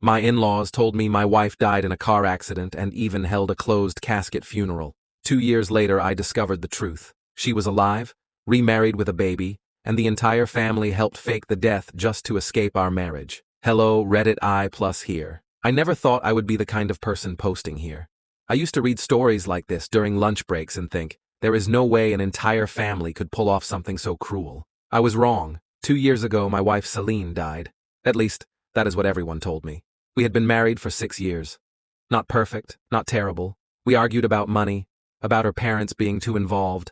My in-laws told me my wife died in a car accident and even held a closed casket funeral. 2 years later, I discovered the truth. She was alive, remarried with a baby, and the entire family helped fake the death just to escape our marriage. Hello, Reddit I+ here. I never thought I would be the kind of person posting here. I used to read stories like this during lunch breaks and think, there is no way an entire family could pull off something so cruel. I was wrong. 2 years ago, my wife Celine died. At least, that is what everyone told me. We had been married for 6 years. Not perfect, not terrible. We argued about money, about her parents being too involved,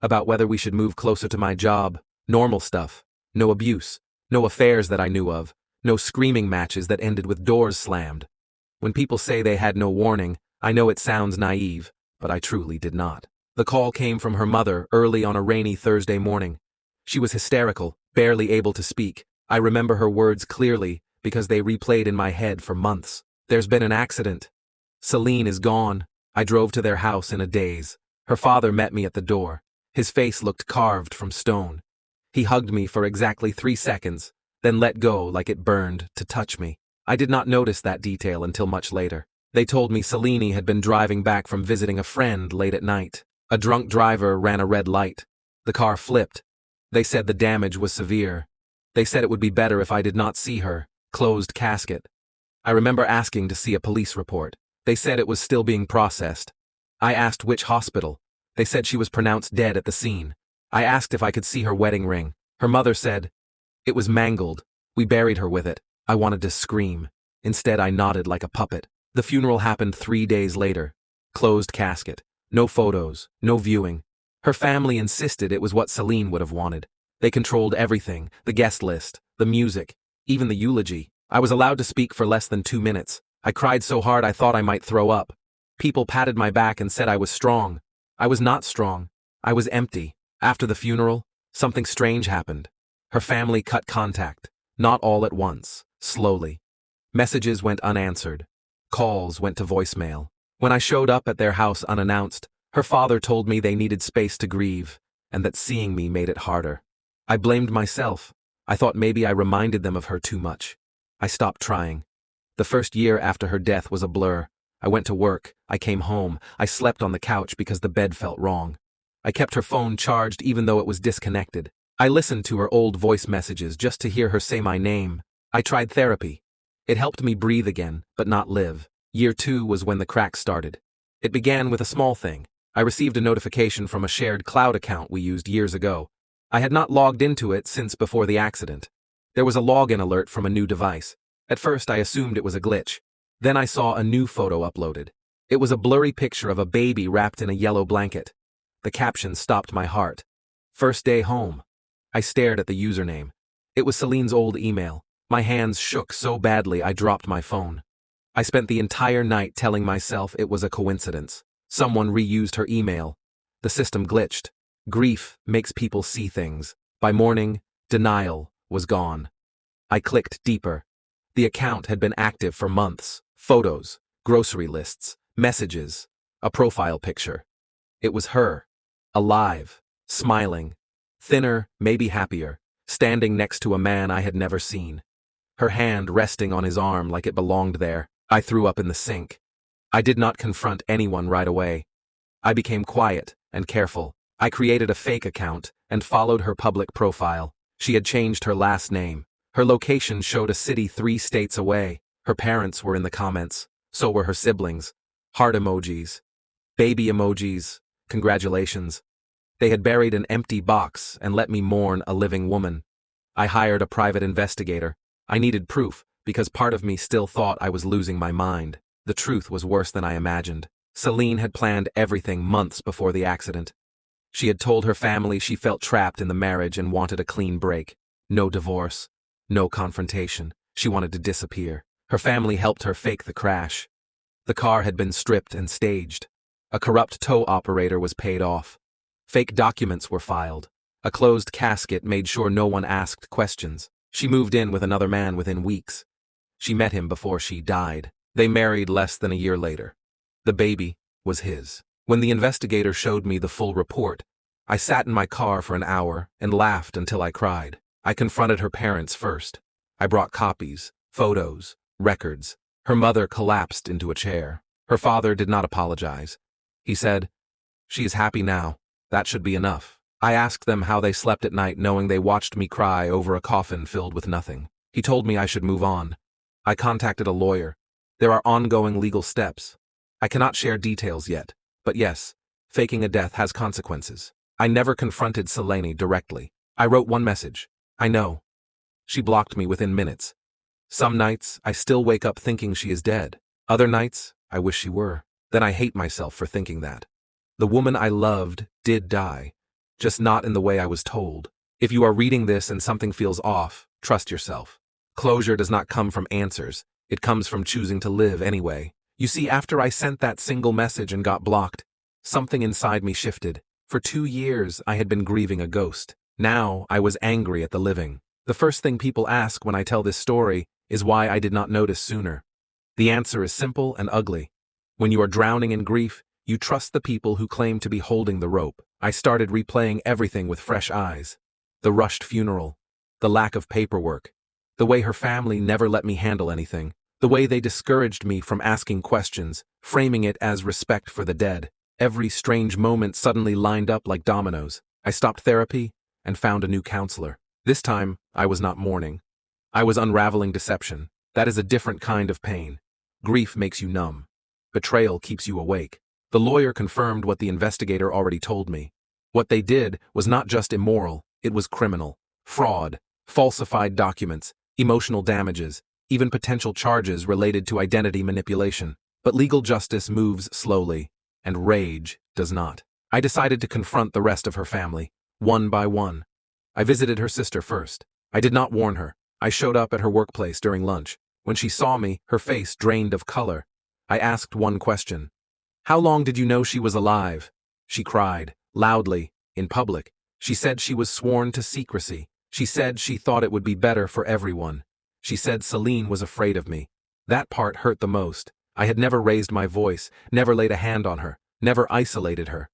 about whether we should move closer to my job. Normal stuff. No abuse, no affairs that I knew of, no screaming matches that ended with doors slammed. When people say they had no warning, I know it sounds naive, but I truly did not. The call came from her mother early on a rainy Thursday morning. She was hysterical, barely able to speak. I remember her words clearly because they replayed in my head for months. There's been an accident. Celine is gone. I drove to their house in a daze. Her father met me at the door. His face looked carved from stone. He hugged me for exactly 3 seconds, then let go like it burned to touch me. I did not notice that detail until much later. They told me Celine had been driving back from visiting a friend late at night. A drunk driver ran a red light. The car flipped. They said the damage was severe. They said it would be better if I did not see her. Closed casket. I remember asking to see a police report. They said it was still being processed. I asked which hospital. They said she was pronounced dead at the scene. I asked if I could see her wedding ring. Her mother said, "It was mangled. We buried her with it." I wanted to scream. Instead, I nodded like a puppet. The funeral happened 3 days later. Closed casket. No photos, no viewing. Her family insisted it was what Celine would have wanted. They controlled everything, the guest list, the music, even the eulogy. I was allowed to speak for less than 2 minutes. I cried so hard I thought I might throw up. People patted my back and said I was strong. I was not strong. I was empty. After the funeral, something strange happened. Her family cut contact. Not all at once, slowly. Messages went unanswered. Calls went to voicemail. When I showed up at their house unannounced, her father told me they needed space to grieve, and that seeing me made it harder. I blamed myself. I thought maybe I reminded them of her too much. I stopped trying. The first year after her death was a blur. I went to work, I came home, I slept on the couch because the bed felt wrong. I kept her phone charged even though it was disconnected. I listened to her old voice messages just to hear her say my name. I tried therapy. It helped me breathe again, but not live. Year 2 was when the cracks started. It began with a small thing. I received a notification from a shared cloud account we used years ago. I had not logged into it since before the accident. There was a login alert from a new device. At first, I assumed it was a glitch. Then I saw a new photo uploaded. It was a blurry picture of a baby wrapped in a yellow blanket. The caption stopped my heart. First day home. I stared at the username. It was Celine's old email. My hands shook so badly I dropped my phone. I spent the entire night telling myself it was a coincidence. Someone reused her email. The system glitched. Grief makes people see things. By morning, denial was gone. I clicked deeper. The account had been active for months. Photos, grocery lists, messages, a profile picture. It was her. Alive, smiling, thinner, maybe happier, standing next to a man I had never seen. Her hand resting on his arm like it belonged there. I threw up in the sink. I did not confront anyone right away. I became quiet and careful. I created a fake account and followed her public profile. She had changed her last name. Her location showed a city 3 states away. Her parents were in the comments. So were her siblings. Heart emojis. Baby emojis. Congratulations. They had buried an empty box and let me mourn a living woman. I hired a private investigator. I needed proof, because part of me still thought I was losing my mind. The truth was worse than I imagined. Celine had planned everything months before the accident. She had told her family she felt trapped in the marriage and wanted a clean break. No divorce. No confrontation. She wanted to disappear. Her family helped her fake the crash. The car had been stripped and staged. A corrupt tow operator was paid off. Fake documents were filed. A closed casket made sure no one asked questions. She moved in with another man within weeks. She met him before she died. They married less than a year later. The baby was his. When the investigator showed me the full report, I sat in my car for an hour and laughed until I cried. I confronted her parents first. I brought copies, photos, Records. Her mother collapsed into a chair. Her father did not apologize. He said, "She is happy now. That should be enough." I asked them how they slept at night knowing they watched me cry over a coffin filled with nothing. He told me I should move on. I contacted a lawyer. There are ongoing legal steps. I cannot share details yet, but yes, faking a death has consequences. I never confronted Selene directly. I wrote one message. "I know." She blocked me within minutes. Some nights, I still wake up thinking she is dead. Other nights, I wish she were. Then I hate myself for thinking that. The woman I loved did die, just not in the way I was told. If you are reading this and something feels off, trust yourself. Closure does not come from answers. It comes from choosing to live anyway. You see, after I sent that single message and got blocked, something inside me shifted. For 2 years, I had been grieving a ghost. Now, I was angry at the living. The first thing people ask when I tell this story is why I did not notice sooner. The answer is simple and ugly. When you are drowning in grief, you trust the people who claim to be holding the rope. I started replaying everything with fresh eyes. The rushed funeral, the lack of paperwork, the way her family never let me handle anything, the way they discouraged me from asking questions, framing it as respect for the dead. Every strange moment suddenly lined up like dominoes. I stopped therapy and found a new counselor. This time, I was not mourning. I was unraveling deception. That is a different kind of pain. Grief makes you numb. Betrayal keeps you awake. The lawyer confirmed what the investigator already told me. What they did was not just immoral, it was criminal. Fraud, falsified documents, emotional damages, even potential charges related to identity manipulation. But legal justice moves slowly, and rage does not. I decided to confront the rest of her family, one by one. I visited her sister first. I did not warn her. I showed up at her workplace during lunch. When she saw me, her face drained of color. I asked one question. "How long did you know she was alive?" She cried, loudly, in public. She said she was sworn to secrecy. She said she thought it would be better for everyone. She said Selene was afraid of me. That part hurt the most. I had never raised my voice, never laid a hand on her, never isolated her.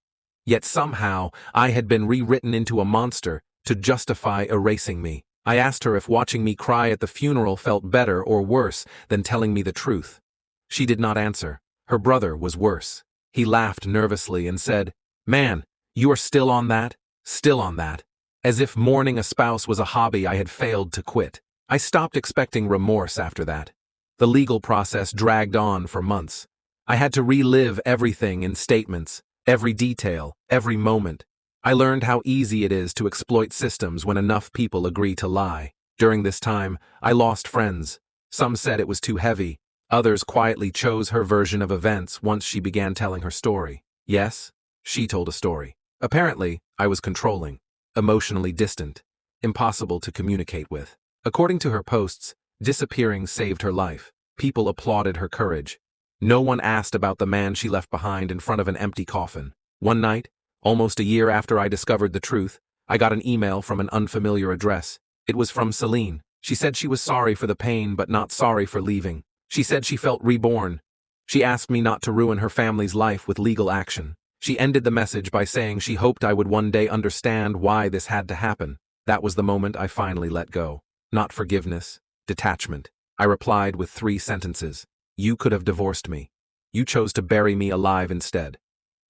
Yet somehow, I had been rewritten into a monster to justify erasing me. I asked her if watching me cry at the funeral felt better or worse than telling me the truth. She did not answer. Her brother was worse. He laughed nervously and said, "Man, you are still on that? Still on that?" As if mourning a spouse was a hobby I had failed to quit. I stopped expecting remorse after that. The legal process dragged on for months. I had to relive everything in statements, every detail, every moment. I learned how easy it is to exploit systems when enough people agree to lie. During this time, I lost friends. Some said it was too heavy. Others quietly chose her version of events once she began telling her story. Yes, she told a story. Apparently, I was controlling, emotionally distant, impossible to communicate with. According to her posts, disappearing saved her life. People applauded her courage. No one asked about the man she left behind in front of an empty coffin. One night, almost a year after I discovered the truth, I got an email from an unfamiliar address. It was from Selene. She said she was sorry for the pain but not sorry for leaving. She said she felt reborn. She asked me not to ruin her family's life with legal action. She ended the message by saying she hoped I would one day understand why this had to happen. That was the moment I finally let go. Not forgiveness, detachment. I replied with 3 sentences. You could have divorced me. You chose to bury me alive instead.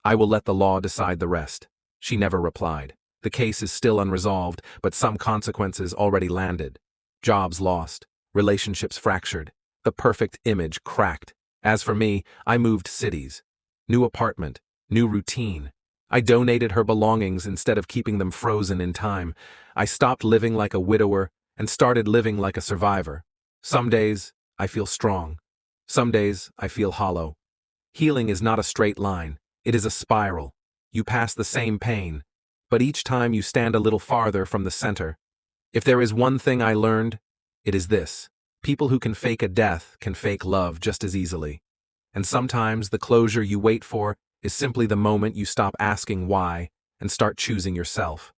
I will let the law decide the rest. She never replied. The case is still unresolved, but some consequences already landed. Jobs lost, relationships fractured, the perfect image cracked. As for me, I moved cities. New apartment, new routine. I donated her belongings instead of keeping them frozen in time. I stopped living like a widower and started living like a survivor. Some days, I feel strong. Some days, I feel hollow. Healing is not a straight line. It is a spiral. You pass the same pain, but each time you stand a little farther from the center. If there is one thing I learned, it is this. People who can fake a death can fake love just as easily. And sometimes the closure you wait for is simply the moment you stop asking why and start choosing yourself.